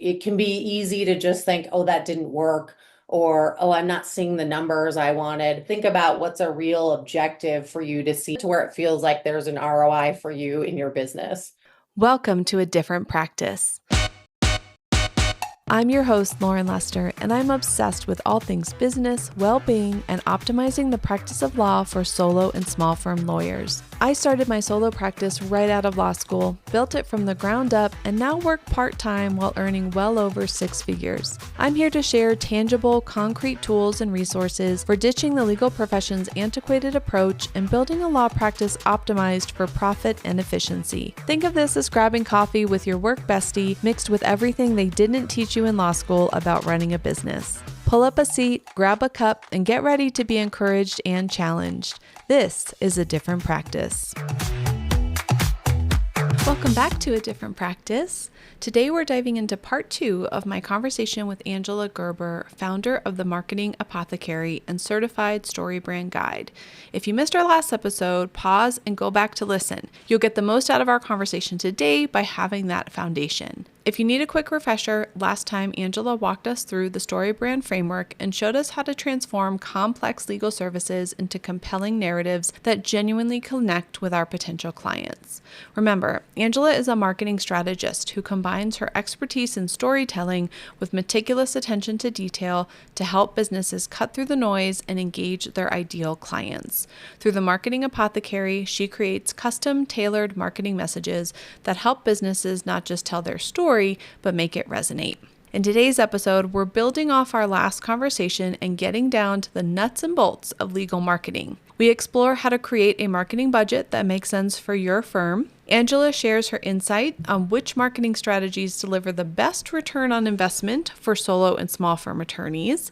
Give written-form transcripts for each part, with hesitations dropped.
It can be easy to just think, oh, that didn't work, or, oh, I'm not seeing the numbers I wanted. Think about what's a real objective for you to see to where it feels like there's an ROI for you in your business. Welcome to a different practice. I'm your host, Lauren Lester, and I'm obsessed with all things business, well-being, and optimizing the practice of law for solo and small firm lawyers. I started my solo practice right out of law school, built it from the ground up, and now work part-time while earning well over 6 figures. I'm here to share tangible, concrete tools and resources for ditching the legal profession's antiquated approach and building a law practice optimized for profit and efficiency. Think of this as grabbing coffee with your work bestie mixed with everything they didn't teach you in law school about running a business. Pull up a seat, grab a cup, and get ready to be encouraged and challenged. This is a different practice. Welcome back to A Different Practice. Today we're diving into part 2 of my conversation with Angela Gerber, founder of the Marketing Apothecary and Certified Story Brand Guide. If you missed our last episode, pause and go back to listen. You'll get the most out of our conversation today by having that foundation. If you need a quick refresher, last time Angela walked us through the story brand framework and showed us how to transform complex legal services into compelling narratives that genuinely connect with our potential clients. Remember, Angela is a marketing strategist who combines her expertise in storytelling with meticulous attention to detail to help businesses cut through the noise and engage their ideal clients. Through the Marketing Apothecary, she creates custom tailored marketing messages that help businesses not just tell their story, but make it resonate. In today's episode, we're building off our last conversation and getting down to the nuts and bolts of legal marketing. We explore how to create a marketing budget that makes sense for your firm. Angela shares her insight on which marketing strategies deliver the best return on investment for solo and small firm attorneys.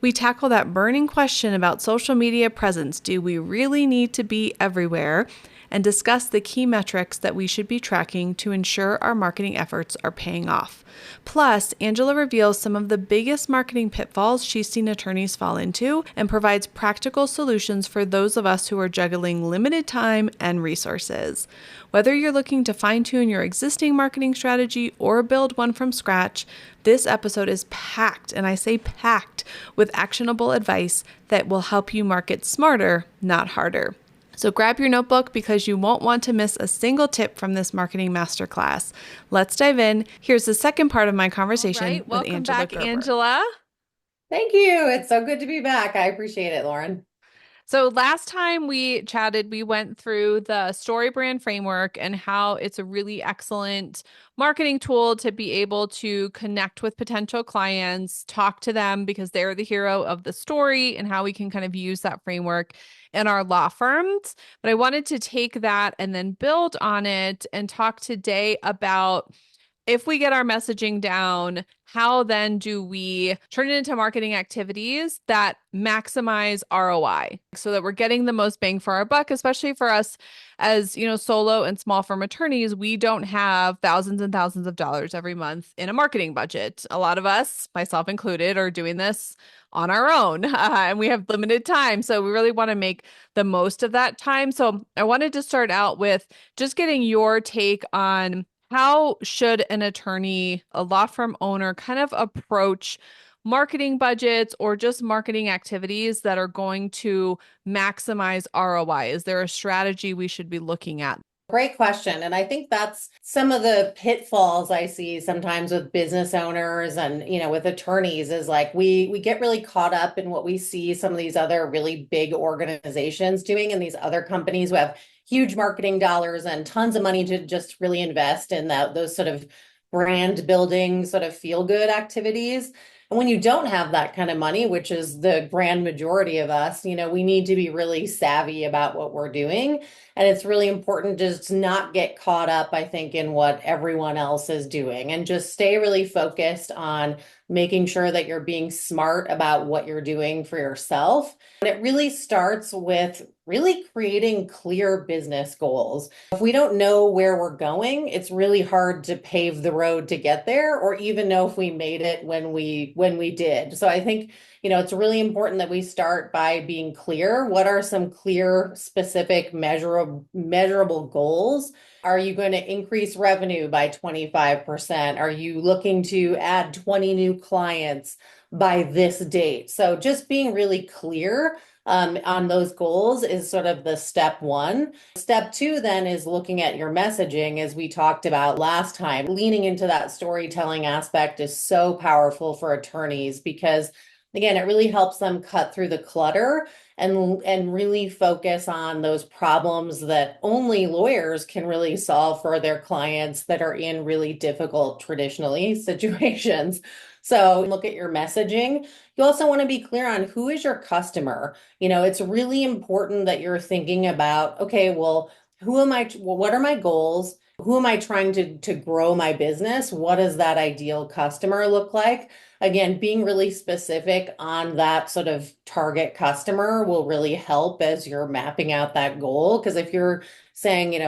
We tackle that burning question about social media presence. Do we really need to be everywhere? And discuss the key metrics that we should be tracking to ensure our marketing efforts are paying off. Plus, Angela reveals some of the biggest marketing pitfalls she's seen attorneys fall into and provides practical solutions for those of us who are juggling limited time and resources. Whether you're looking to fine-tune your existing marketing strategy or build one from scratch, this episode is packed, and I say packed, with actionable advice that will help you market smarter, not harder. So grab your notebook because you won't want to miss a single tip from this marketing masterclass. Let's dive in. Here's the second part of my conversation with Angela Gerber. Angela. Thank you. It's so good to be back. I appreciate it, Lauren. So last time we chatted, we went through the story brand framework and how it's a really excellent marketing tool to be able to connect with potential clients, talk to them because they're the hero of the story, and how we can kind of use that framework in our law firms. But I wanted to take that and then build on it and talk today about, if we get our messaging down, how then do we turn it into marketing activities that maximize ROI so that we're getting the most bang for our buck, especially for us as, solo and small firm attorneys. We don't have thousands and thousands of dollars every month in a marketing budget. A lot of us, myself included, are doing this on our own and we have limited time. So we really want to make the most of that time. So I wanted to start out with just getting your take on how should an attorney, a law firm owner, kind of approach marketing budgets or just marketing activities that are going to maximize ROI? Is there a strategy we should be looking at? Great question. And I think that's some of the pitfalls I see sometimes with business owners and, with attorneys is like we get really caught up in what we see some of these other really big organizations doing and these other companies who have huge marketing dollars and tons of money to just really invest in those sort of brand building, sort of feel good activities. And when you don't have that kind of money, which is the grand majority of us, we need to be really savvy about what we're doing. And it's really important just to not get caught up, I think, in what everyone else is doing and just stay really focused on making sure that you're being smart about what you're doing for yourself. And it really starts with really creating clear business goals. If we don't know where we're going, it's really hard to pave the road to get there or even know if we made it when we when we did. So I think, it's really important that we start by being clear. What are some clear, specific, measurable goals? Are you going to increase revenue by 25%? Are you looking to add 20 new clients by this date? So just being really clear on those goals is sort of the step one. Step two then is looking at your messaging, as we talked about last time. Leaning into that storytelling aspect is so powerful for attorneys because, again, it really helps them cut through the clutter and really focus on those problems that only lawyers can really solve for their clients that are in really difficult traditionally situations. So look at your messaging. You also want to be clear on who is your customer. It's really important that you're thinking about, okay, well, what are my goals? Who am I trying to grow my business? What does that ideal customer look like? Again, being really specific on that sort of target customer will really help as you're mapping out that goal. Because if you're saying,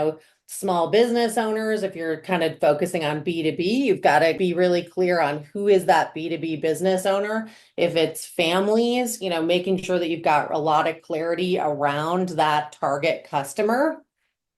small business owners, if you're kind of focusing on B2B, you've got to be really clear on who is that B2B business owner. If it's families, making sure that you've got a lot of clarity around that target customer.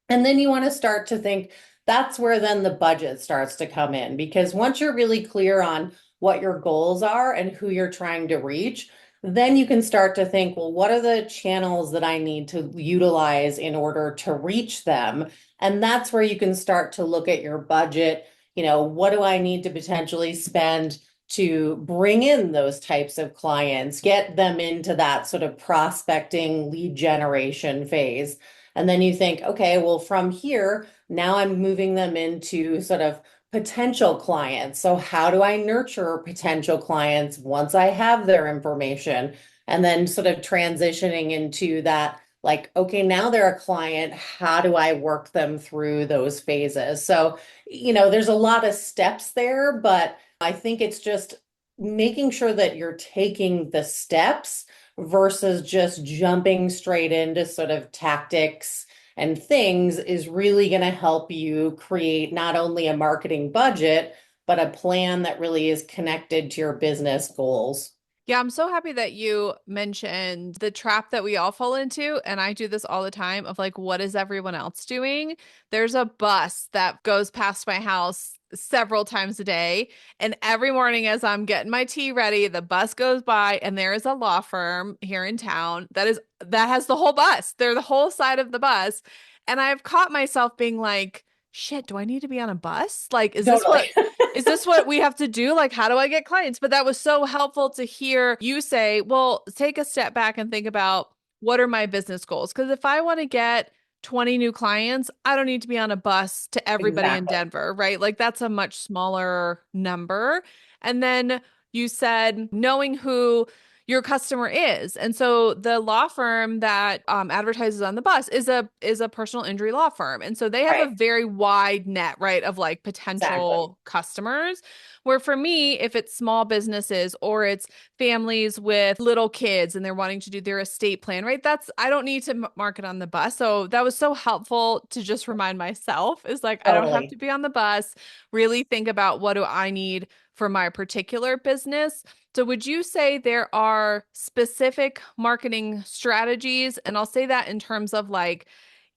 And then you want to start to think that's where then the budget starts to come in. Because once you're really clear on what your goals are and who you're trying to reach, then you can start to think, well, what are the channels that I need to utilize in order to reach them? And that's where you can start to look at your budget. What do I need to potentially spend to bring in those types of clients, get them into that sort of prospecting lead generation phase? And then you think, okay, well, from here, now I'm moving them into sort of potential clients. So how do I nurture potential clients once I have their information? And then sort of transitioning into that, like, okay, now they're a client. How do I work them through those phases? So, there's a lot of steps there, but I think it's just making sure that you're taking the steps versus just jumping straight into sort of tactics and things is really going to help you create not only a marketing budget, but a plan that really is connected to your business goals. Yeah, I'm so happy that you mentioned the trap that we all fall into. And I do this all the time of like, what is everyone else doing? There's a bus that goes past my house several times a day. And every morning as I'm getting my tea ready, the bus goes by and there is a law firm here in town that has the whole bus. They're the whole side of the bus. And I've caught myself being like, shit, do I need to be on a bus? Like, Totally. is this what we have to do? Like, how do I get clients? But that was so helpful to hear you say, well, take a step back and think about what are my business goals? Because if I want to get 20 new clients, I don't need to be on a bus to everybody in Exactly. Denver, right? Like, that's a much smaller number. And then you said knowing who your customer is. And so the law firm that advertises on the bus is a personal injury law firm. And so they have a Right. very wide net, right, of like Exactly. potential customers. Where for me, if it's small businesses or it's families with little kids and they're wanting to do their estate plan, right? That's I don't need to market on the bus. So that was so helpful to just remind myself is like I don't have to Totally. be on the bus. Really think about what do I need for my particular business. So, would you say there are specific marketing strategies? And I'll say that in terms of like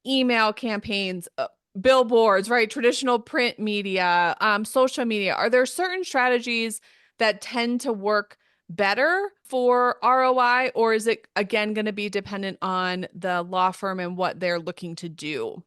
email campaigns, billboards, right? Traditional print media, social media. Are there certain strategies that tend to work better for ROI, or is it again going to be dependent on the law firm and what they're looking to do?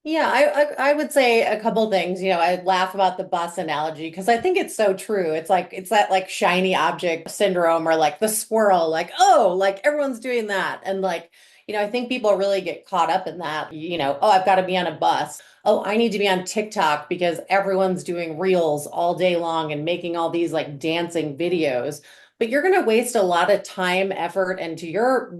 Yeah, I would say a couple things. I laugh about the bus analogy because I think it's so true. It's that like shiny object syndrome or like the squirrel, like, oh, like everyone's doing that. And like, I think people really get caught up in that, oh, I've got to be on a bus. Oh, I need to be on TikTok because everyone's doing reels all day long and making all these like dancing videos. But you're going to waste a lot of time, effort, and to your,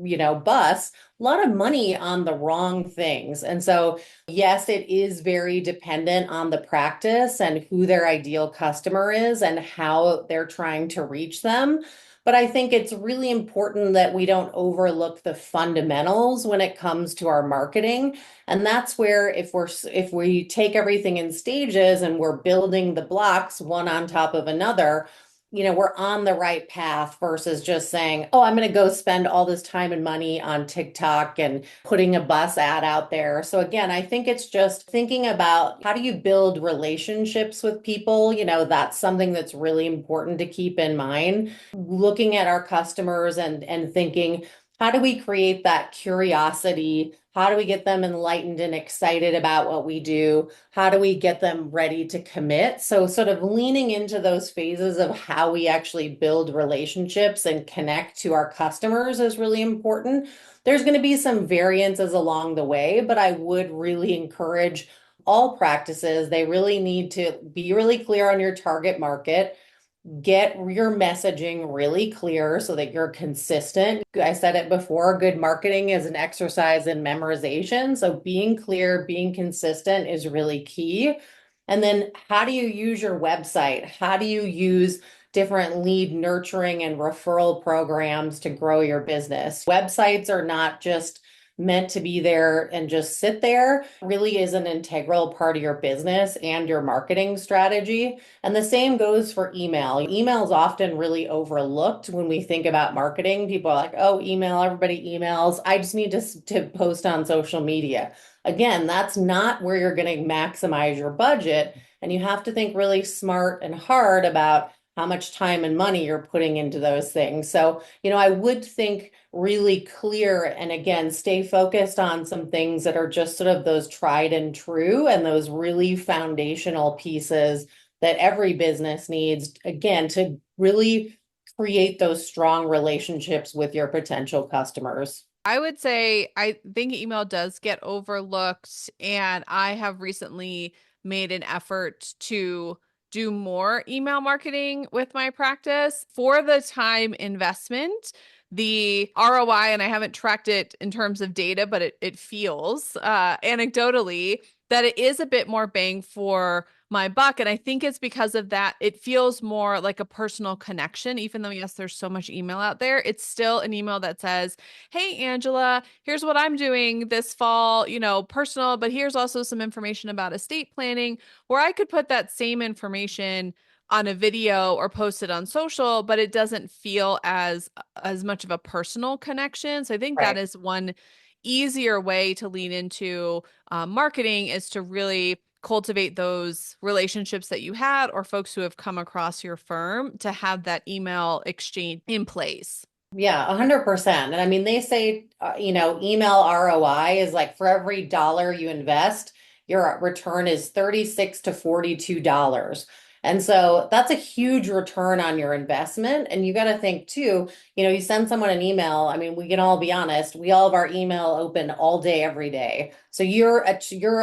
bus, a lot of money on the wrong things. And so yes, it is very dependent on the practice and who their ideal customer is and how they're trying to reach them. But I think it's really important that we don't overlook the fundamentals when it comes to our marketing. And that's where if we take everything in stages and we're building the blocks one on top of another, we're on the right path versus just saying, oh, I'm going to go spend all this time and money on TikTok and putting a bus ad out there. So again, I think it's just thinking about how do you build relationships with people? That's something that's really important to keep in mind. Looking at our customers and thinking, how do we create that curiosity? How do we get them enlightened and excited about what we do? How do we get them ready to commit? So, sort of leaning into those phases of how we actually build relationships and connect to our customers is really important. There's going to be some variances along the way, but I would really encourage all practices. They really need to be really clear on your target market, get your messaging really clear so that you're consistent. I said it before, good marketing is an exercise in memorization. So being clear, being consistent is really key. And then how do you use your website? How do you use different lead nurturing and referral programs to grow your business? Websites are not just meant to be there and just sit there. It really is an integral part of your business and your marketing strategy. And the same goes for email. Email is often really overlooked when we think about marketing. People are like, oh, email, everybody emails. I just need to post on social media. Again, that's not where you're going to maximize your budget. And you have to think really smart and hard about how much time and money you're putting into those things. So, I would think really clear and again, stay focused on some things that are just sort of those tried and true and those really foundational pieces that every business needs, again, to really create those strong relationships with your potential customers. I would say I think email does get overlooked, and I have recently made an effort to do more email marketing with my practice for the time investment. The ROI, and I haven't tracked it in terms of data, but it feels anecdotally that it is a bit more bang for my buck. And I think it's because of that. It feels more like a personal connection, even though, yes, there's so much email out there. It's still an email that says, hey, Angela, here's what I'm doing this fall, personal, but here's also some information about estate planning, where I could put that same information on a video or post it on social, but it doesn't feel as much of a personal connection. So I think that Right. is one easier way to lean into marketing, is to really cultivate those relationships that you had or folks who have come across your firm, to have that email exchange in place. Yeah, 100%. And I mean, they say, email ROI is like for every dollar you invest, your return is 36 to $42. And so that's a huge return on your investment. And you got to think too, you send someone an email. I mean, we can all be honest, we all have our email open all day, every day. So your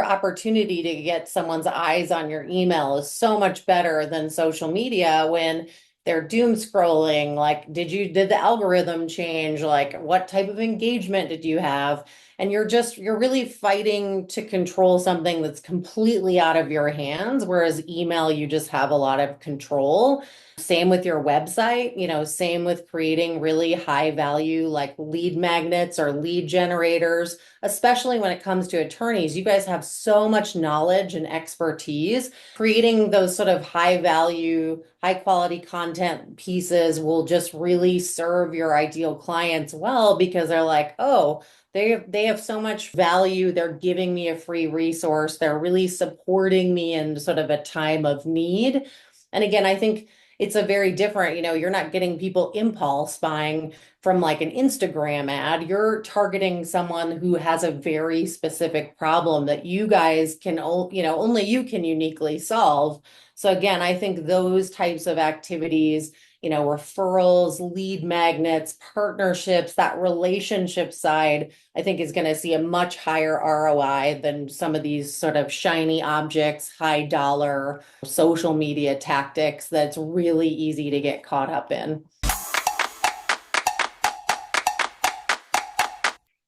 opportunity to get someone's eyes on your email is so much better than social media when they're doom scrolling. Like, did the algorithm change? Like, what type of engagement did you have? And you're really fighting to control something that's completely out of your hands, whereas email, you just have a lot of control. Same with your website, same with creating really high value like lead magnets or lead generators, especially when it comes to attorneys. You guys have so much knowledge and expertise. Creating those sort of high value, high quality content pieces will just really serve your ideal clients well because they're like, oh, they have so much value. They're giving me a free resource. They're really supporting me in sort of a time of need. And again, I think it's a very different, you're not getting people impulse buying from like an Instagram ad. You're targeting someone who has a very specific problem that you guys can, only you can uniquely solve. So again, I think those types of activities, referrals, lead magnets, partnerships, that relationship side, I think is going to see a much higher ROI than some of these sort of shiny objects, high dollar social media tactics that's really easy to get caught up in.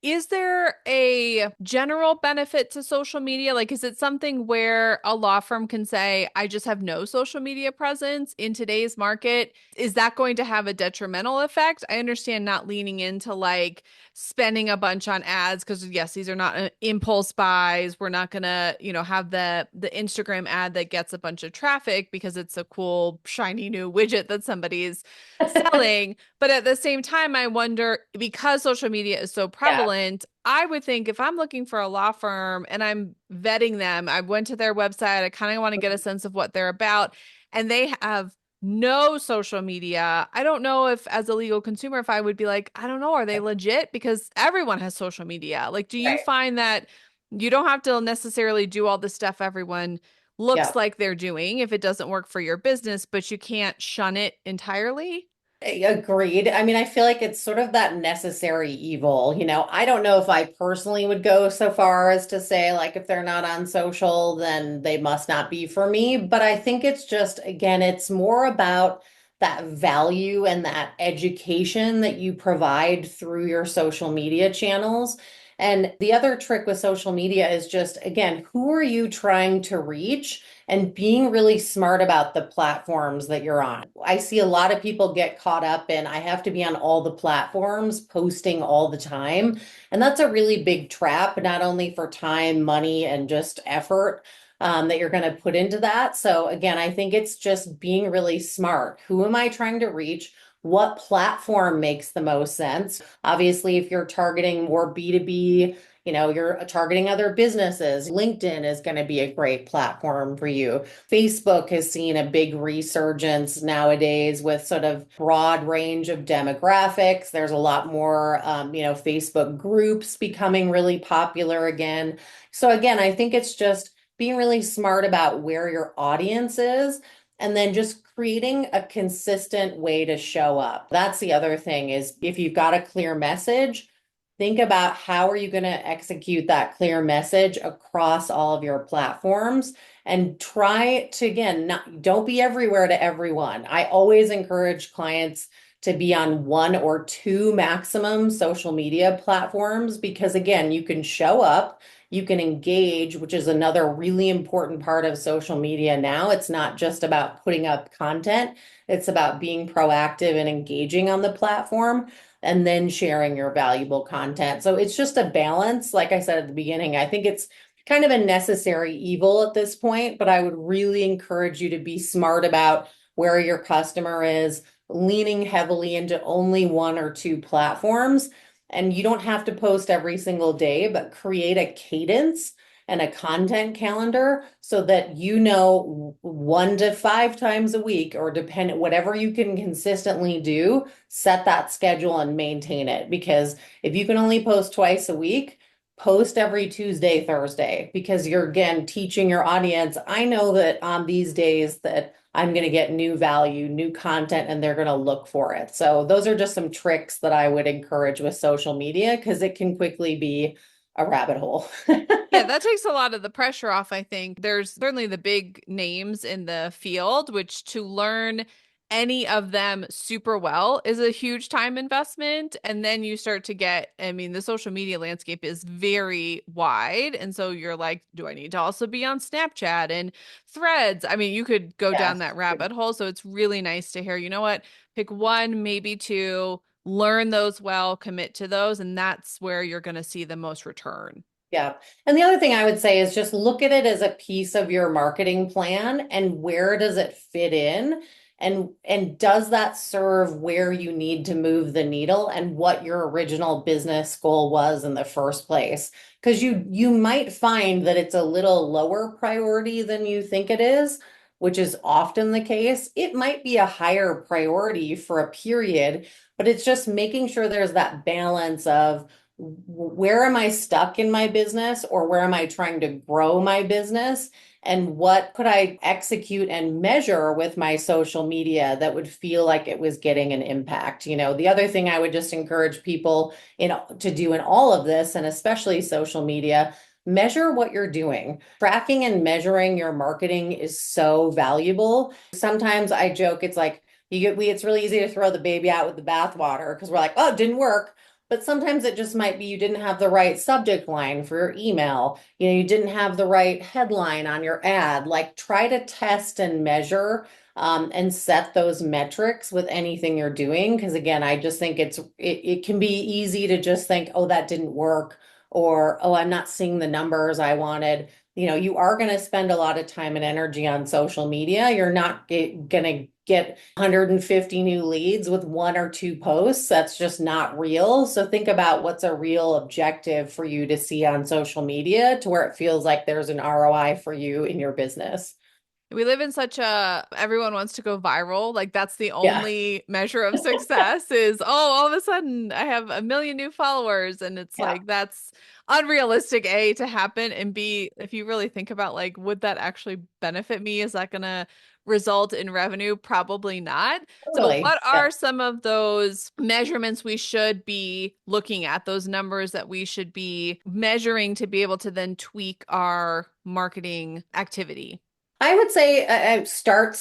Is there a general benefit to social media? Like, is it something where a law firm can say, I just have no social media presence in today's market? Is that going to have a detrimental effect? I understand not leaning into like spending a bunch on ads because yes, these are not impulse buys. We're not gonna, have the Instagram ad that gets a bunch of traffic because it's a cool, shiny new widget that somebody's selling. But at the same time, I wonder because social media is so Yeah. prevalent, I would think if I'm looking for a law firm and I'm vetting them, I went to their website, I kind of want to get a sense of what they're about, and they have no social media. I don't know if, as a legal consumer, if I would be like, I don't know, are they legit? Because everyone has social media. Like, do you Right. find that you don't have to necessarily do all the stuff everyone looks Yeah. like they're doing if it doesn't work for your business, but you can't shun it entirely? Agreed. I mean, I feel like it's sort of that necessary evil. I don't know if I personally would go so far as to say, like, if they're not on social, then they must not be for me. But I think it's just, again, it's more about that value and that education that you provide through your social media channels. And the other trick with social media is just, again, who are you trying to reach? And being really smart about the platforms that you're on. I see a lot of people get caught up in, I have to be on all the platforms, posting all the time. And that's a really big trap, not only for time, money, and just effort. That you're going to put into that. So, again, I think it's just being really smart. Who am I trying to reach? What platform makes the most sense? Obviously, if you're targeting more B2B, you're targeting other businesses. LinkedIn is going to be a great platform for you. Facebook has seen a big resurgence nowadays with sort of broad range of demographics. There's a lot more, Facebook groups becoming really popular again. So again, I think it's just being really smart about where your audience is and then just creating a consistent way to show up. That's the other thing is if you've got a clear message, think about how are you going to execute that clear message across all of your platforms and try to again don't be everywhere to everyone. I always encourage clients to be on one or two maximum social media platforms because again, you can show up, you can engage, which is another really important part of social media now. It's not just about putting up content, it's about being proactive and engaging on the platform and then sharing your valuable content. So it's just a balance. Like I said at the beginning, I think it's kind of a necessary evil at this point, but I would really encourage you to be smart about where your customer is, leaning heavily into only one or two platforms. And you don't have to post every single day, but create a cadence and a content calendar so that 1 to 5 times a week or depend whatever you can consistently do, set that schedule and maintain it. Because if you can only post twice a week, post every Tuesday, Thursday, because you're again teaching your audience. I know that on these days that I'm going to get new value, new content, and they're going to look for it. So those are just some tricks that I would encourage with social media because it can quickly be a rabbit hole. Yeah, that takes a lot of the pressure off, I think. There's certainly the big names in the field, which to learn any of them super well is a huge time investment. And then you start to get, I mean, the social media landscape is very wide. And so you're like, do I need to also be on Snapchat and Threads? I mean, you could go down Yes. that rabbit hole. So it's really nice to hear, you know what, pick one, maybe two, learn those well, commit to those, and that's where you're going to see the most return. Yeah. And the other thing I would say is just look at it as a piece of your marketing plan and where does it fit in? And does that serve where you need to move the needle and what your original business goal was in the first place? Because you might find that it's a little lower priority than you think it is, which is often the case. It might be a higher priority for a period, but it's just making sure there's that balance of where am I stuck in my business or where am I trying to grow my business? And what could I execute and measure with my social media that would feel like it was getting an impact? The other thing I would just encourage people to do in all of this, and especially social media, measure what you're doing. Tracking and measuring your marketing is so valuable. Sometimes I joke, it's like it's really easy to throw the baby out with the bathwater because we're like, oh, it didn't work. But sometimes it just might be you didn't have the right subject line for your email. You didn't have the right headline on your ad. Like try to test and measure and set those metrics with anything you're doing. Because again, I just think it can be easy to just think, oh, that didn't work, or oh, I'm not seeing the numbers I wanted. You are going to spend a lot of time and energy on social media. You're not going to get 150 new leads with one or two posts. That's just not real. So think about what's a real objective for you to see on social media to where it feels like there's an ROI for you in your business. We live in such a everyone wants to go viral. Like that's the Yeah, only measure of success is, oh, all of a sudden I have a million new followers. And it's yeah, like that's unrealistic, A, to happen. And B, if you really think about like, would that actually benefit me? Is that gonna result in revenue? Probably not. So totally. what Yeah. are some of those measurements we should be looking at, those numbers that we should be measuring to be able to then tweak our marketing activity? I would say start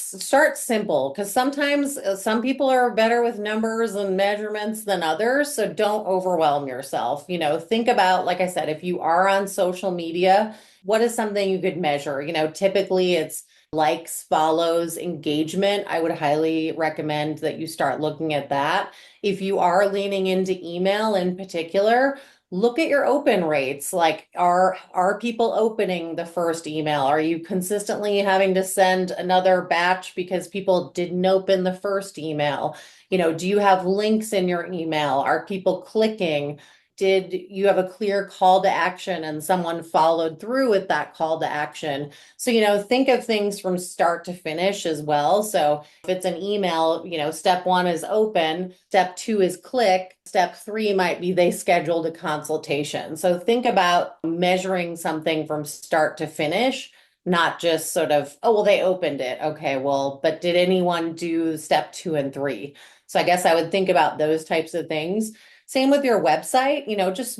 simple because sometimes some people are better with numbers and measurements than others. So don't overwhelm yourself. Think about, like I said, if you are on social media, what is something you could measure? Typically it's likes, follows, engagement. I would highly recommend that you start looking at that. If you are leaning into email in particular, look at your open rates. Like, are people opening the first email? Are you consistently having to send another batch because people didn't open the first email? Do you have links in your email? Are people clicking? Did you have a clear call to action and someone followed through with that call to action? So, think of things from start to finish as well. So, if it's an email, step one is open, step two is click, step three might be they scheduled a consultation. So, think about measuring something from start to finish, not just sort of, oh, well, they opened it. Okay, well, but did anyone do step two and three? So, I guess I would think about those types of things. Same with your website, just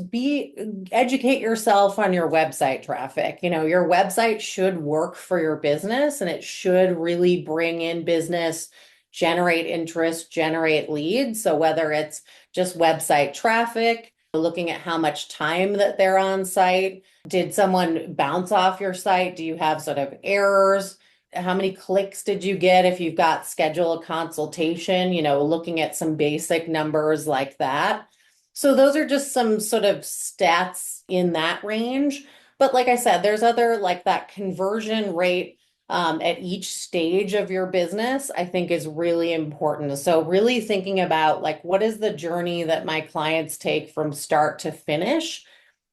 educate yourself on your website traffic. Your website should work for your business and it should really bring in business, generate interest, generate leads. So whether it's just website traffic, looking at how much time that they're on site, did someone bounce off your site? Do you have sort of errors? How many clicks did you get if you've got schedule a consultation, looking at some basic numbers like that. So those are just some sort of stats in that range. But like I said, there's other like that conversion rate at each stage of your business, I think is really important. So really thinking about like what is the journey that my clients take from start to finish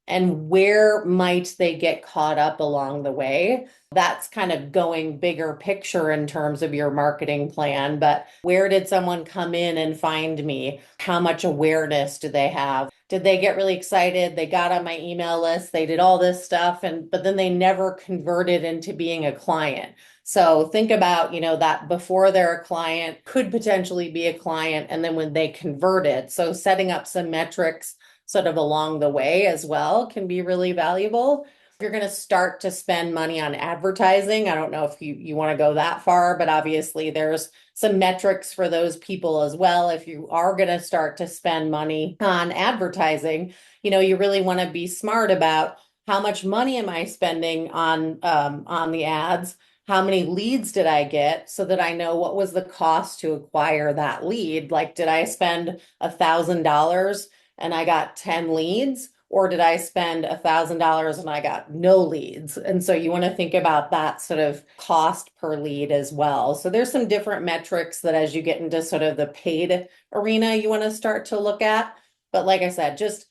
and where might they get caught up along the way? That's kind of going bigger picture in terms of your marketing plan. But where did someone come in and find me? How much awareness do they have? Did they get really excited? They got on my email list, they did all this stuff, but then they never converted into being a client. So think about, that before they're a client could potentially be a client, and then when they converted. So setting up some metrics sort of along the way as well can be really valuable. If you're going to start to spend money on advertising, I don't know if you want to go that far, but obviously there's some metrics for those people as well. If you are going to start to spend money on advertising, you really want to be smart about how much money am I spending on the ads? How many leads did I get so that I know what was the cost to acquire that lead? Like, did I spend $1,000 and I got 10 leads? Or did I spend $1,000 and I got no leads? And so you want to think about that sort of cost per lead as well. So there's some different metrics that as you get into sort of the paid arena, you want to start to look at. But like I said, just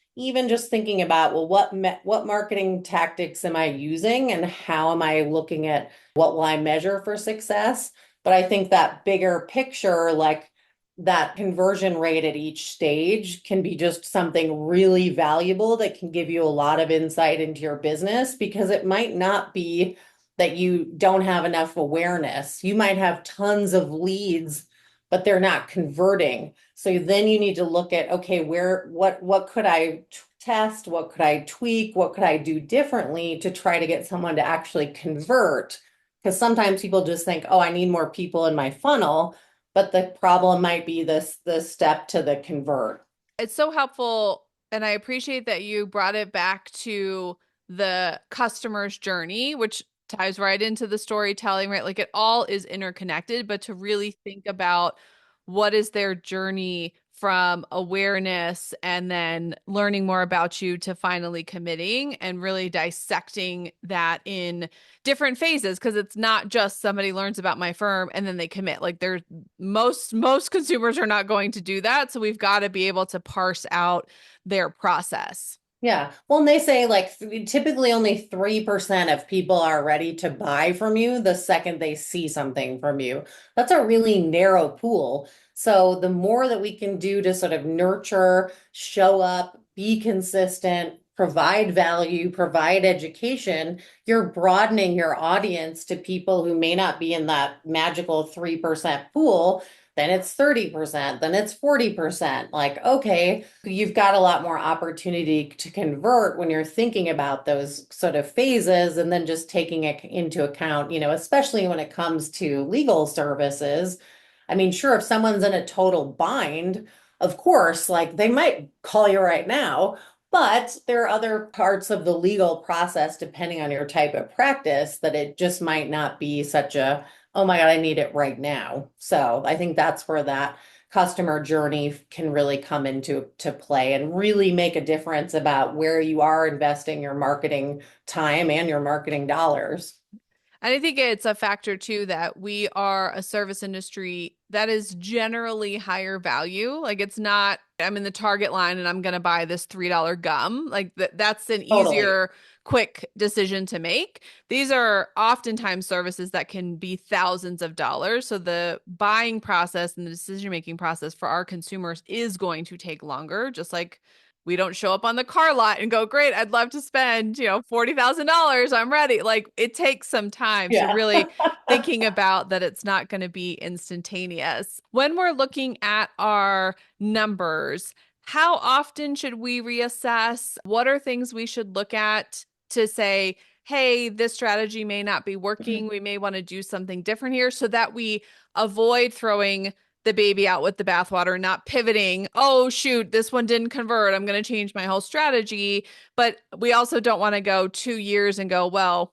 thinking about, well, what marketing tactics am I using and how am I looking at what will I measure for success? But I think that bigger picture, like that conversion rate at each stage can be just something really valuable that can give you a lot of insight into your business because it might not be that you don't have enough awareness. You might have tons of leads, but they're not converting. So then you need to look at, okay, what could I test? What could I tweak? What could I do differently to try to get someone to actually convert? Because sometimes people just think, oh, I need more people in my funnel, but the problem might be this step to the convert. It's so helpful And I appreciate that you brought it back to the customer's journey, which ties right into the storytelling, right? Like it all is interconnected, but to really think about what is their journey from awareness and then learning more about you to finally committing and really dissecting that in different phases because it's not just somebody learns about my firm and then they commit. Like there's most consumers are not going to do that, so we've got to be able to parse out their process. Yeah. Well, and they say like typically only 3% of people are ready to buy from you the second they see something from you. That's a really narrow pool. So the more that we can do to sort of nurture, show up, be consistent, provide value, provide education, you're broadening your audience to people who may not be in that magical 3% pool. Then it's 30%, then it's 40%. Like, okay, you've got a lot more opportunity to convert when you're thinking about those sort of phases and then just taking it into account, especially when it comes to legal services. I mean, sure, if someone's in a total bind, of course, like they might call you right now, but there are other parts of the legal process, depending on your type of practice, that it just might not be such a, oh my God, I need it right now. So I think that's where that customer journey can really come into to play and really make a difference about where you are investing your marketing time and your marketing dollars. And I think it's a factor too that we are a service industry that is generally higher value. Like it's not, I'm in the Target line and I'm going to buy this $3 gum. Like that's an Totally. easier, quick decision to make. These are oftentimes services that can be thousands of dollars. So the buying process and the decision-making process for our consumers is going to take longer, just like we don't show up on the car lot and go, great, I'd love to spend, $40,000. I'm ready. Like it takes some time. So Yeah. really thinking about that it's not going to be instantaneous. When we're looking at our numbers, how often should we reassess? What are things we should look at to say, hey, this strategy may not be working. We may want to do something different here so that we avoid throwing the baby out with the bathwater, not pivoting. Oh, shoot, this one didn't convert. I'm going to change my whole strategy. But we also don't want to go 2 years and go, well,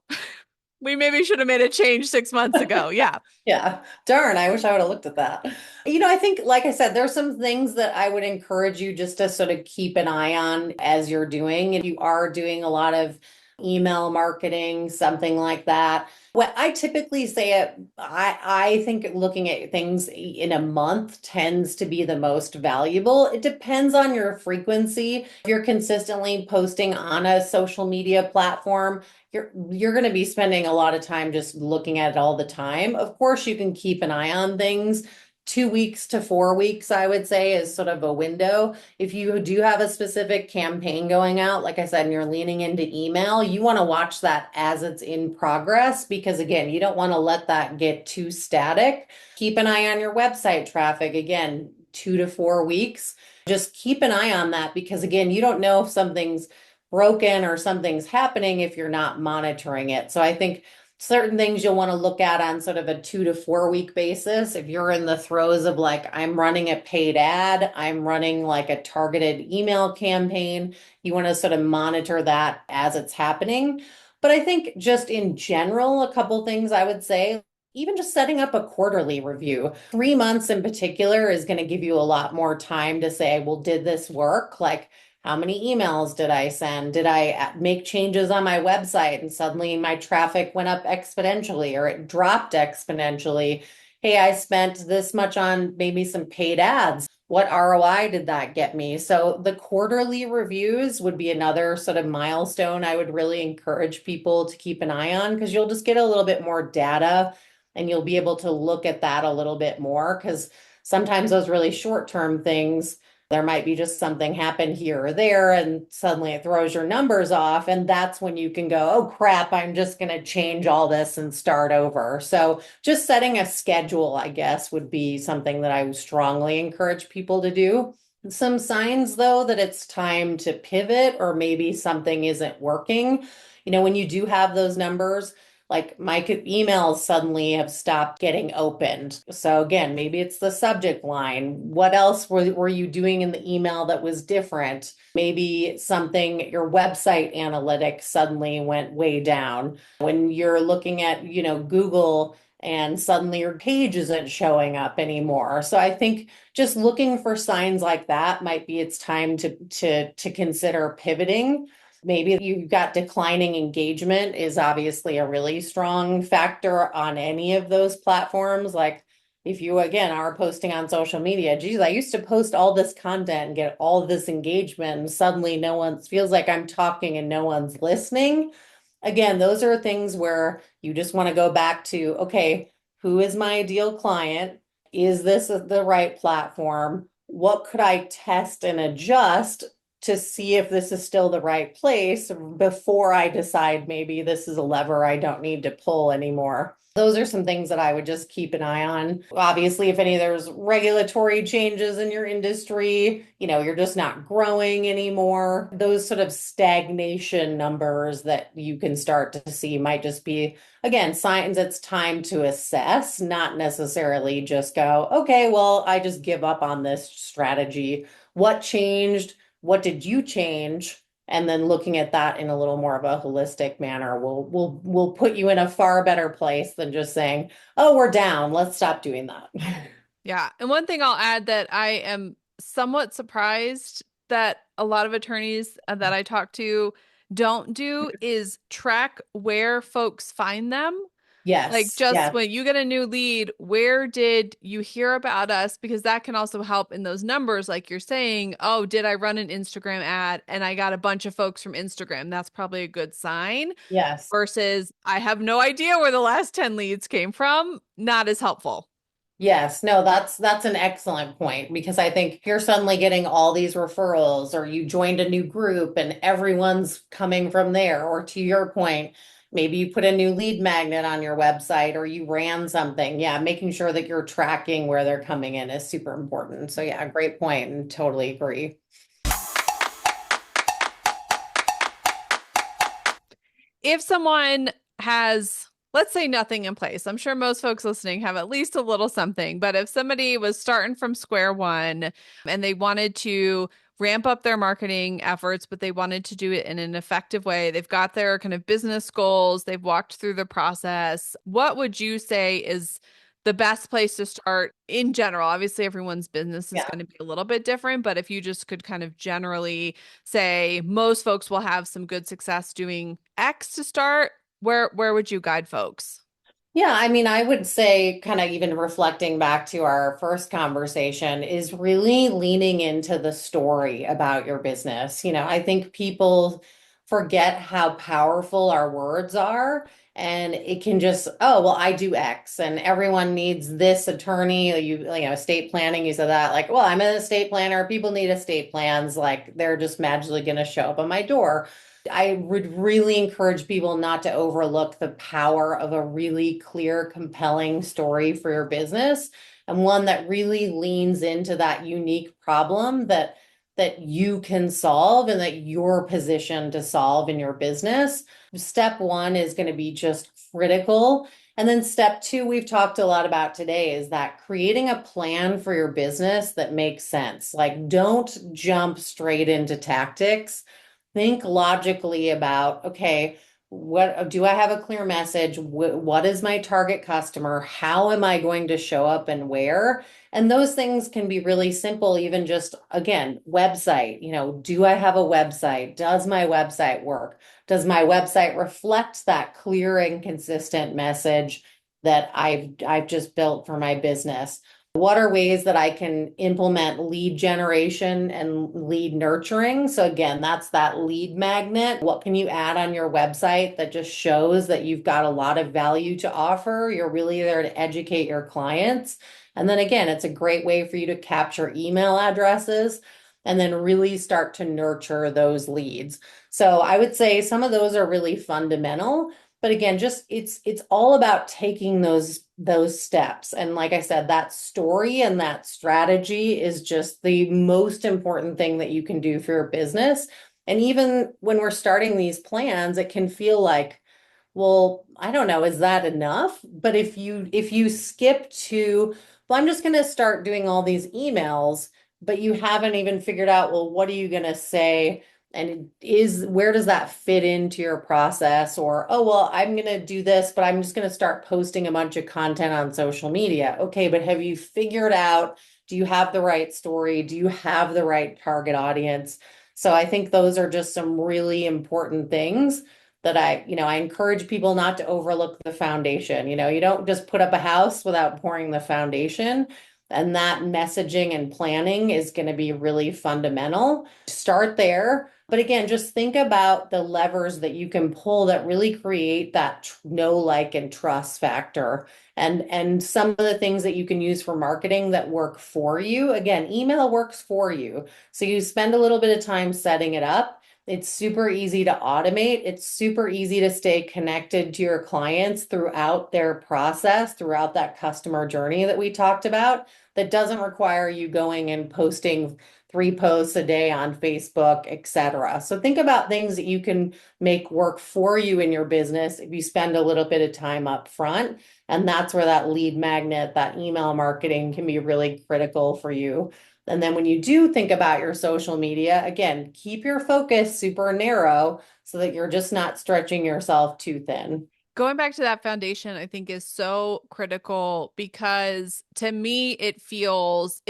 we maybe should have made a change 6 months ago. Yeah. Yeah, darn, I wish I would have looked at that. I think, like I said, there's some things that I would encourage you just to sort of keep an eye on as you're doing. If you are doing a lot of email marketing, something like that. What I typically say, I think looking at things in a month tends to be the most valuable. It depends on your frequency. If you're consistently posting on a social media platform, you're going to be spending a lot of time just looking at it all the time. Of course, you can keep an eye on things. 2 weeks to 4 weeks, I would say, is sort of a window. If you do have a specific campaign going out, like I said, and you're leaning into email, you want to watch that as it's in progress because, again, you don't want to let that get too static. Keep an eye on your website traffic. Again, 2 to 4 weeks. Just keep an eye on that because, again, you don't know if something's broken or something's happening if you're not monitoring it. So I think certain things you'll want to look at on sort of a 2 to 4 week basis. If you're in the throes of like, I'm running a paid ad, I'm running like a targeted email campaign, you want to sort of monitor that as it's happening. But I think just in general, a couple things I would say. Even just setting up a quarterly review, 3 months in particular is going to give you a lot more time to say, well, did this work? Like, how many emails did I send? Did I make changes on my website and suddenly my traffic went up exponentially or it dropped exponentially? Hey, I spent this much on maybe some paid ads. What ROI did that get me? So the quarterly reviews would be another sort of milestone I would really encourage people to keep an eye on because you'll just get a little bit more data and you'll be able to look at that a little bit more because sometimes those really short-term things there might be just something happen here or there, and suddenly it throws your numbers off. And that's when you can go, oh crap, I'm just going to change all this and start over. So, just setting a schedule, I guess, would be something that I would strongly encourage people to do. Some signs, though, that it's time to pivot or maybe something isn't working. When you do have those numbers, like my emails suddenly have stopped getting opened. So again, maybe it's the subject line. What else were you doing in the email that was different? Maybe something, your website analytics suddenly went way down. When you're looking at, Google and suddenly your page isn't showing up anymore. So I think just looking for signs like that might be it's time to consider pivoting. Maybe you've got declining engagement is obviously a really strong factor on any of those platforms. Like if you again are posting on social media, geez, I used to post all this content and get all this engagement, and suddenly no one feels like I'm talking and no one's listening. Again, those are things where you just want to go back to, okay, who is my ideal client? Is this the right platform? What could I test and adjust to see if this is still the right place before I decide maybe this is a lever I don't need to pull anymore? Those are some things that I would just keep an eye on. Obviously, if there's regulatory changes in your industry, you're just not growing anymore. Those sort of stagnation numbers that you can start to see might just be, again, signs it's time to assess, not necessarily just go, okay, well, I just give up on this strategy. What changed? What did you change? And then looking at that in a little more of a holistic manner will put you in a far better place than just saying, "Oh, we're down. Let's stop doing that." Yeah. And one thing I'll add that I am somewhat surprised that a lot of attorneys that I talk to don't do is track where folks find them. Like Yes, just yes, when you get a new lead, where did you hear about us? Because that can also help in those numbers. Like you're saying, oh, did I run an Instagram ad and I got a bunch of folks from Instagram? That's probably a good sign. yes. Versus I have no idea where the last 10 leads came from. Not as helpful. Yes, no, that's an excellent point because I think you're suddenly getting all these referrals or you joined a new group and everyone's coming from there. Or to your point, maybe you put a new lead magnet on your website or you ran something. Yeah, making sure that you're tracking where they're coming in is super important. So yeah, great point and totally agree. If someone has, let's say, nothing in place, I'm sure most folks listening have at least a little something, but if somebody was starting from square one and they wanted to ramp up their marketing efforts, but they wanted to do it in an effective way, they've got their kind of business goals, they've walked through the process, what would you say is the best place to start in general? Obviously, everyone's business is Yeah. going to be a little bit different, but if you just could kind of generally say most folks will have some good success doing X to start, where would you guide folks? Yeah, I mean, I would say, kind of even reflecting back to our first conversation, is really leaning into the story about your business. I think people forget how powerful our words are, and it can just, oh, well, I do X, and everyone needs this attorney. Estate planning, you said that, like, well, I'm an estate planner. People need estate plans. Like, they're just magically going to show up on my door. I would really encourage people not to overlook the power of a really clear, compelling story for your business and one that really leans into that unique problem that you can solve and that you're positioned to solve in your business. Step one is going to be just critical. And then step two, we've talked a lot about today, is that creating a plan for your business that makes sense. Like, don't jump straight into tactics. Think logically about, okay, what do I have a clear message? What is my target customer? How am I going to show up and where? And those things can be really simple, even just, again, website. Do I have a website? Does my website work? Does my website reflect that clear and consistent message that I've just built for my business? What are ways that I can implement lead generation and lead nurturing? So again, that's that lead magnet. What can you add on your website that just shows that you've got a lot of value to offer? You're really there to educate your clients. And then again, it's a great way for you to capture email addresses and then really start to nurture those leads. So I would say some of those are really fundamental. But again, just it's all about taking those steps. And like I said, that story and that strategy is just the most important thing that you can do for your business. And even when we're starting these plans, it can feel like, Well, I don't know, is that enough? But if you skip to, well, I'm just going to start doing all these emails, but you haven't even figured out, well, what are you going to say? And where does that fit into your process? Or, oh, well, I'm going to do this, but I'm just going to start posting a bunch of content on social media. Okay, but have you figured out, do you have the right story? Do you have the right target audience? So I think those are just some really important things that I encourage people not to overlook the foundation. You don't just put up a house without pouring the foundation. And that messaging and planning is going to be really fundamental. Start there. But again, just think about the levers that you can pull that really create that know, like, and trust factor. And some of the things that you can use for marketing that work for you. Again, email works for you. So you spend a little bit of time setting it up. It's super easy to automate. It's super easy to stay connected to your clients throughout their process, throughout that customer journey that we talked about. That doesn't require you going and posting 3 posts a day on Facebook, etc. So think about things that you can make work for you in your business if you spend a little bit of time up front. And that's where that lead magnet, that email marketing can be really critical for you. And then when you do think about your social media, again, keep your focus super narrow so that you're just not stretching yourself too thin. Going back to that foundation, I think is so critical because to me, it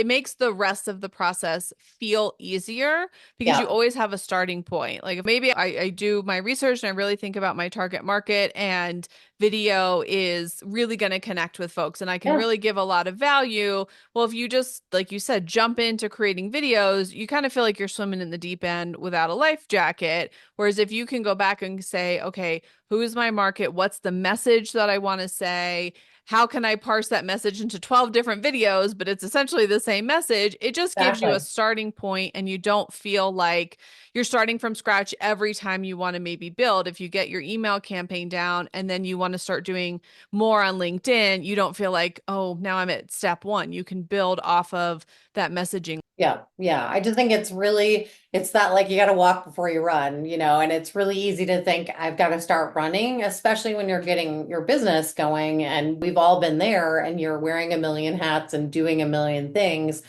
makes the rest of the process feel easier because you Yeah. always have a starting point. Like if maybe I do my research and I really think about my target market and video is really going to connect with folks and I can Yeah. really give a lot of value. Well, if you just, like you said, jump into creating videos, you kind of feel like you're swimming in the deep end without a life jacket. Whereas if you can go back and say, okay, who is my market? What's the message that I want to say? How can I parse that message into 12 different videos, but it's essentially the same message? It just gives you a Exactly. starting point and you don't feel like you're starting from scratch every time you want to maybe build. If you get your email campaign down and then you want to start doing more on LinkedIn, you don't feel like, oh, now I'm at step one. You can build off of that messaging. Yeah, yeah. I just think it's that like you got to walk before you run, and it's really easy to think I've got to start running, especially when you're getting your business going. And we've all been there and you're wearing a million hats and doing a million things.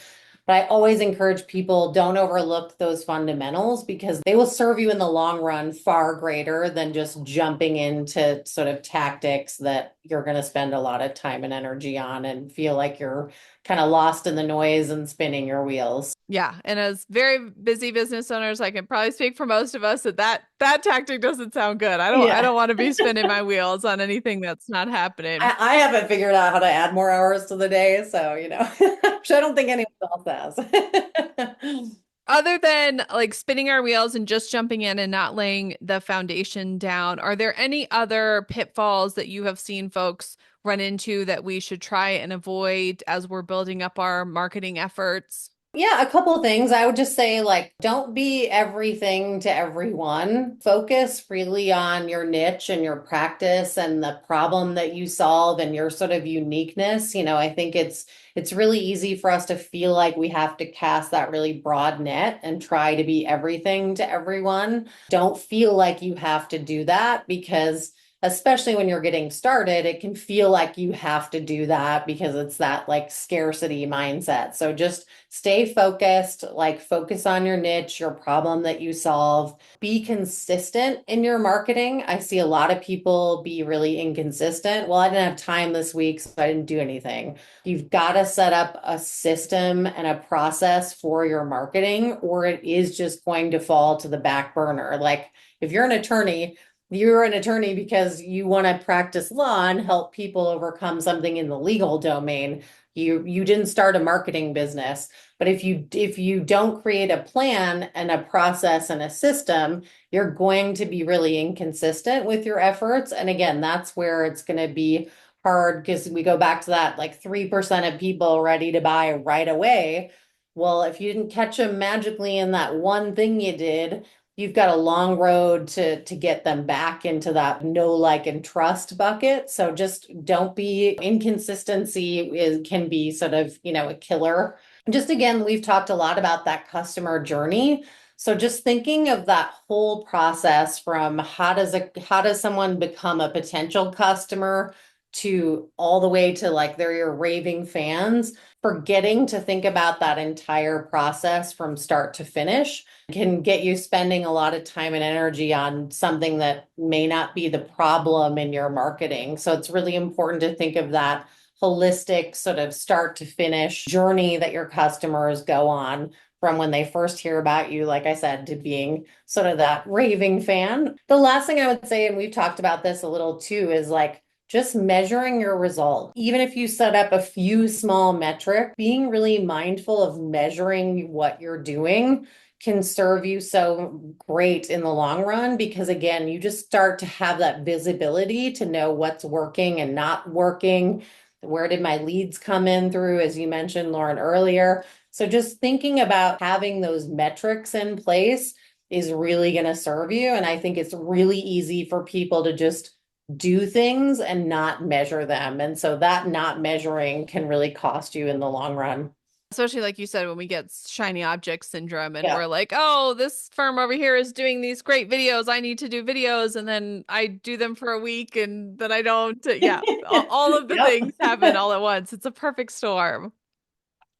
But I always encourage people don't overlook those fundamentals because they will serve you in the long run far greater than just jumping into sort of tactics that you're going to spend a lot of time and energy on and feel like you're kind of lost in the noise and spinning your wheels. Yeah, and as very busy business owners, I can probably speak for most of us that tactic doesn't sound good. I Yeah. don't want to be spinning my wheels on anything that's not happening. I haven't figured out how to add more hours to the day, so, which I don't think anyone else has. Other than like spinning our wheels and just jumping in and not laying the foundation down, are there any other pitfalls that you have seen folks run into that we should try and avoid as we're building up our marketing efforts? Yeah, a couple of things. I would just say, like, don't be everything to everyone. Focus really on your niche and your practice and the problem that you solve and your sort of uniqueness. I think it's really easy for us to feel like we have to cast that really broad net and try to be everything to everyone. Don't feel like you have to do that because especially when you're getting started, it can feel like you have to do that because it's that like scarcity mindset. So just stay focused, like focus on your niche, your problem that you solve. Be consistent in your marketing. I see a lot of people be really inconsistent. Well, I didn't have time this week, so I didn't do anything. You've got to set up a system and a process for your marketing, or it is just going to fall to the back burner. Like if you're an attorney because you want to practice law and help people overcome something in the legal domain. You didn't start a marketing business, but if you don't create a plan and a process and a system, you're going to be really inconsistent with your efforts. And again, that's where it's going to be hard because we go back to that like 3% of people ready to buy right away. Well, if you didn't catch them magically in that one thing you did, you've got a long road to get them back into that know, like, and trust bucket. So just don't be inconsistency can be sort of, a killer. Just again, we've talked a lot about that customer journey. So just thinking of that whole process from how does someone become a potential customer to all the way to like they're your raving fans, forgetting to think about that entire process from start to finish can get you spending a lot of time and energy on something that may not be the problem in your marketing. So it's really important to think of that holistic sort of start to finish journey that your customers go on from when they first hear about you, like I said, to being sort of that raving fan. The last thing I would say, and we've talked about this a little too, is like just measuring your result. Even if you set up a few small metrics, being really mindful of measuring what you're doing can serve you so great in the long run because again, you just start to have that visibility to know what's working and not working. Where did my leads come in through, as you mentioned, Lauren, earlier? So just thinking about having those metrics in place is really going to serve you. And I think it's really easy for people to just do things and not measure them. And so that not measuring can really cost you in the long run. Especially like you said, when we get shiny object syndrome and Yeah. we're like, oh, this firm over here is doing these great videos. I need to do videos. And then I do them for a week and then I don't. Yeah. All of the Yep. things happen all at once. It's a perfect storm.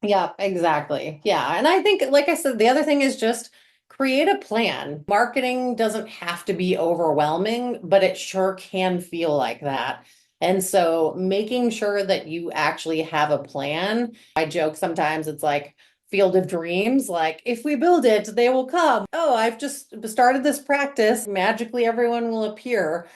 Yeah, exactly. Yeah. And I think, like I said, the other thing is just create a plan. Marketing doesn't have to be overwhelming, but it sure can feel like that. And so making sure that you actually have a plan. I joke sometimes it's like field of dreams, like if we build it, they will come. Oh, I've just started this practice, magically everyone will appear.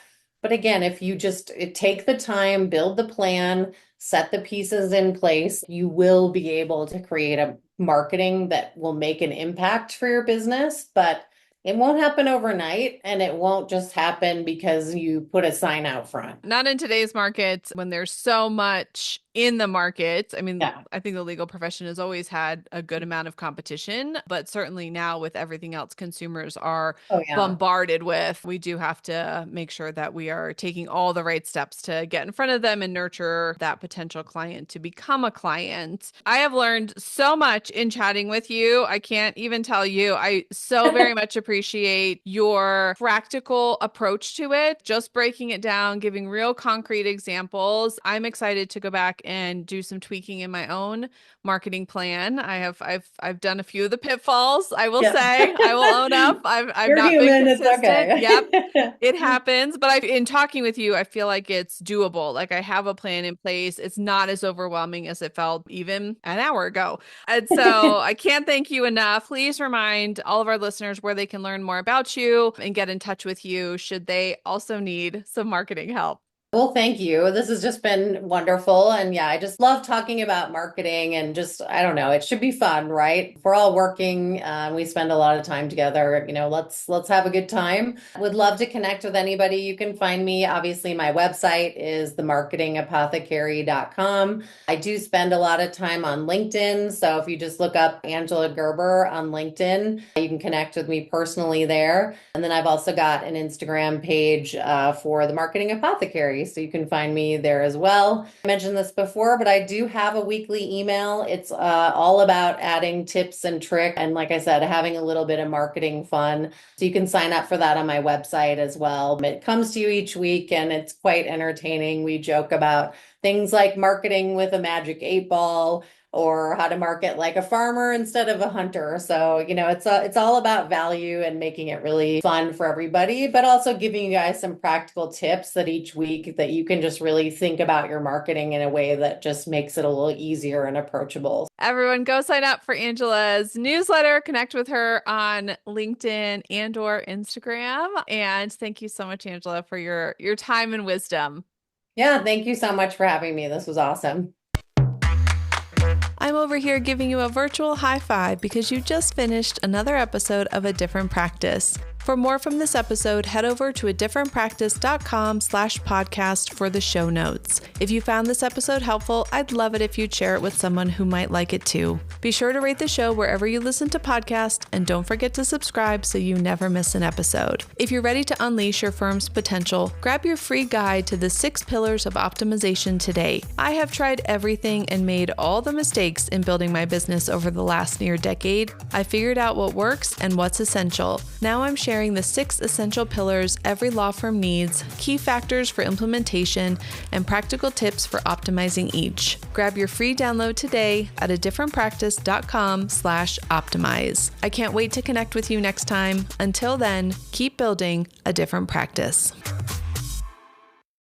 But again, if you just take the time, build the plan, set the pieces in place, you will be able to create a marketing that will make an impact for your business. But it won't happen overnight and it won't just happen because you put a sign out front. Not in today's market when there's so much in the market. I mean, Yeah. I think the legal profession has always had a good amount of competition, but certainly now with everything else consumers are Oh, yeah. bombarded with, we do have to make sure that we are taking all the right steps to get in front of them and nurture that potential client to become a client. I have learned so much in chatting with you. I can't even tell you. I so very much appreciate your practical approach to it, just breaking it down, giving real concrete examples. I'm excited to go back and do some tweaking in my own marketing plan. I've done a few of the pitfalls. I will Yeah. say, I will own up. I've You're not been human. It's consistent. Yep. okay. It happens, but in talking with you, I feel like it's doable. Like I have a plan in place. It's not as overwhelming as it felt even an hour ago. And so I can't thank you enough. Please remind all of our listeners where they can learn more about you and get in touch with you should they also need some marketing help. Well, thank you. This has just been wonderful. And yeah, I just love talking about marketing and just, I don't know, it should be fun, right? If we're all working, we spend a lot of time together, let's have a good time. Would love to connect with anybody. You can find me. Obviously, my website is themarketingapothecary.com. I do spend a lot of time on LinkedIn. So if you just look up Angela Gerber on LinkedIn, you can connect with me personally there. And then I've also got an Instagram page for the Marketing Apothecary. So you can find me there as well. I mentioned this before, but I do have a weekly email. It's all about adding tips and tricks. And like I said, having a little bit of marketing fun. So you can sign up for that on my website as well. It comes to you each week and it's quite entertaining. We joke about things like marketing with a magic 8 ball or how to market like a farmer instead of a hunter. So, it's all about value and making it really fun for everybody, but also giving you guys some practical tips that each week that you can just really think about your marketing in a way that just makes it a little easier and approachable. Everyone go sign up for Angela's newsletter, connect with her on LinkedIn and or Instagram. And thank you so much, Angela, for your time and wisdom. Yeah, thank you so much for having me. This was awesome. I'm over here giving you a virtual high five because you just finished another episode of A Different Practice. For more from this episode, head over to adifferentpractice.com/podcast for the show notes. If you found this episode helpful, I'd love it if you'd share it with someone who might like it too. Be sure to rate the show wherever you listen to podcasts, and don't forget to subscribe so you never miss an episode. If you're ready to unleash your firm's potential, grab your free guide to the 6 pillars of optimization today. I have tried everything and made all the mistakes in building my business over the last near decade. I figured out what works and what's essential. Now I'm sharing the 6 essential pillars every law firm needs, key factors for implementation, and practical tips for optimizing each. Grab your free download today at adifferentpractice.com/optimize. I can't wait to connect with you next time. Until then, keep building a different practice.